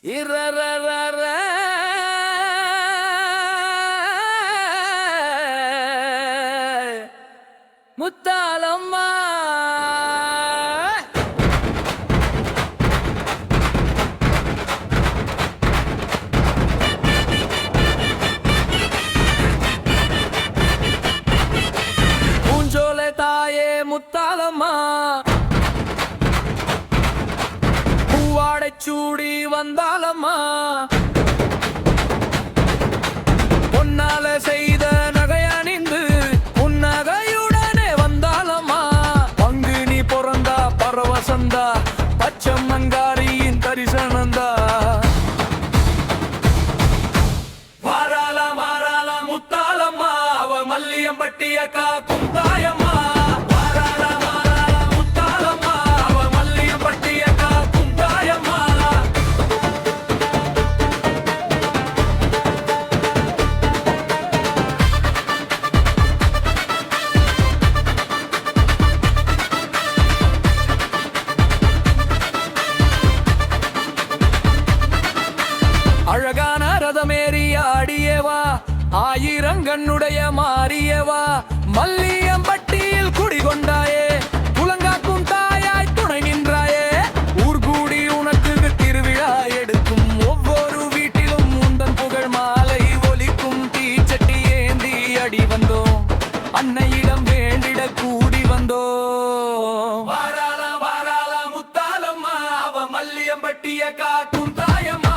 இரரரர முத்தாலம்மா பூஞ்சோலை தாயே முத்தாலம்மா சூடி வந்தாலம்மா பொன்னால செய்த நகையணிந்து புன்னகையுடனே வந்தாலம்மா பங்குனி பிறந்தா பரவசந்தா பச்சம்மங்காரியின் தரிசனந்தா வாராள மாறாள முத்தாலம்மா அவ மல்லியம்பட்டிய காக்கும் தாயம்மா அழகான ரதமேறி ஆடியவா ஆயிரங்கண்ணுடைய மாறியவா மல்லியம்பட்டியில் குடிகொண்டாயே குலங்காக்கும் தாயாய் துணை நின்றாயே ஊர்கூடி உனக்கு திருவிழா எடுக்கும் ஒவ்வொரு வீட்டிலும் உந்தன் புகழ் மாலை ஒலிக்கும் தீச்சட்டி ஏந்தி அடி வந்தோம் அன்னையிடம் வேண்டிட கூடி வந்தோம் வாராள வாராள முத்தாலம்மா அவ மல்லியம்பட்டிய காக்கும் தாயம்மா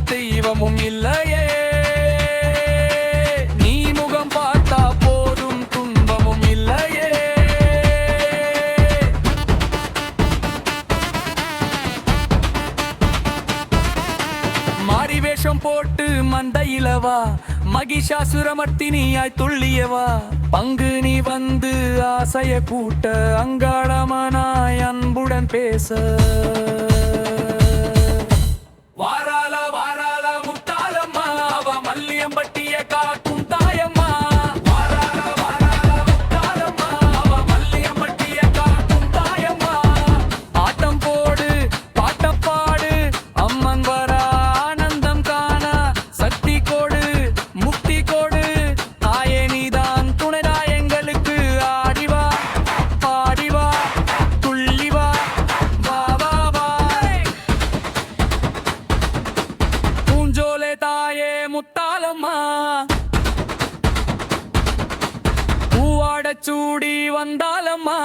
தெய்வமும் இல்லையே நீ முகம் பார்த்தா போதும் துன்பமும் இல்லையே மாறி வேஷம் போட்டு மந்தையிலவா மகிஷாசுரமர்த்தினியாய் துள்ளியவா பங்குனி வந்து ஆசைய கூட்ட அங்காளமனாய் அன்புடன் பேச வாராள வாராள முத்தாலம்மா அவ மல்லியம்பட்டிய காக்கும் தாயம்மா வாராள வாராள முத்தாலம்மா அவ மல்லியம்பட்டிய காக்கும் தாயம்மா ஆட்டம் போடு பாட்டப்பாடு அம்மன் வரா ஆனந்தம் காண சக்தி கோடு முக்தி கோடு தாயே நீதான் துணைதா எங்களுக்கு ஆடிவா பாடிவா துள்ளிவா பூஞ்சோலை தாயே முத்தாலம்மா பூவாடச் சூடி வந்தாலம்மா